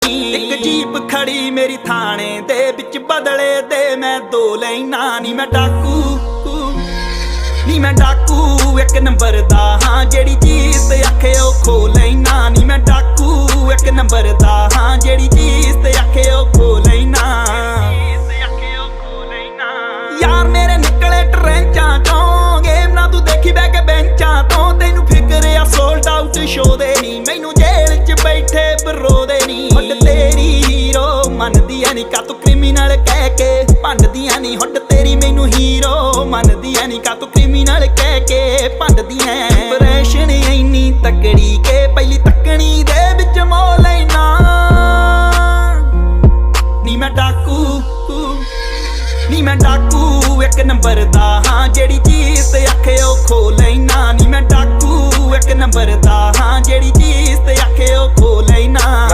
ਇੱਕ ਜੀਪ ਖੜੀ ਮੇਰੀ ਥਾਣੇ ਦੇ ਵਿੱਚ, ਬਦਲੇ ਦੇ ਮੈਂ 2 ਲੈਣਾ। ਨੀ ਮੈਂ ਡਾਕੂ, ਨੀ ਮੈਂ ਡਾਕੂ ਇੱਕ ਨੰਬਰ ਦਾ ਹਾਂ, ਜਿਹੜੀ ਚੀਜ਼ ਤੇ ਆਖੇ ਉਹ ਖੋ ਲੈਣਾ। ਨੀ ਮੈਂ ਡਾਕੂ ਇੱਕ ਨੰਬਰ ਦਾ ਹਾਂ, ਜਿਹੜੀ ਚੀਜ਼ ਤੇ ਆਖੇ ਉਹ ਖੋ ਲੈਣਾ। ਯਾਰ ਮੇਰੇ ਨਿਕਲੇ ਟਰੈਂਚਾਂ ਚੋਂ, ਗੇਮ ਨਾ ਤੂੰ ਦੇਖੀ ਬਹਿ ਕੇ ਬੈਂਚਾਂ ਤੋਂ। ਤੈਨੂੰ ਫਿਕਰ ਆ ਸੋਲਡ ਆਊਟ ਸ਼ੋ ਦੇ ਨੀ, ਮੈਨੂੰ ਜੇਲ੍ਹ 'ਚ ਬੈਠੇ ਬਰੋ ਦੇ ਨੀ। ਹੁੱਡ ਤੇਰੀ ਹੀਰੋ ਮੰਨਦੀਆਂ ਨੀ, ਕਾ ਤੂੰ ਕ੍ਰਿਮੀਨਲ ਕਹਿ ਕੇ ਭੰਡਦੀਆਂ ਨੀ। ਹੁੱਡ ਤੇਰੀ ਮੈਨੂੰ ਹੀਰੋ ਮੰਨਦੀਆਂ ਨੀ, ਕਾ ਤੂੰ ਕ੍ਰਿਮੀਨਲ ਕਹਿ ਕੇ ਭੰਡਦੀਆਂ। ਇੰਪ੍ਰੈਸ਼ਨ ਇੰਨੀ ਤਕੜੀ ਕੇ ਪਹਿਲੀ ਤੱਕਣੀ ਦੇ ਵਿੱਚ ਮੋ ਲੈਣਾ। ਨੀ ਮੈਂ ਡਾਕੂ, ਨੀ ਮੈਂ ਡਾਕੂ ਇੱਕ ਨੰਬਰ ਦਾ ਹਾਂ, ਜਿਹੜੀ ਚੀਜ਼ ਤੇ ਆਖੇ ਉਹ ਖੋ ਲੈਣਾ। ਨੀ ਮੈਂ ਡਾਕੂ ਇੱਕ ਨੰਬਰ ਦਾ ਹਾਂ, ਜਿਹੜੀ ਚੀਜ਼ ਤੇ ਆਖੇ ਉਹ ਖੋ ਲੈਣਾ।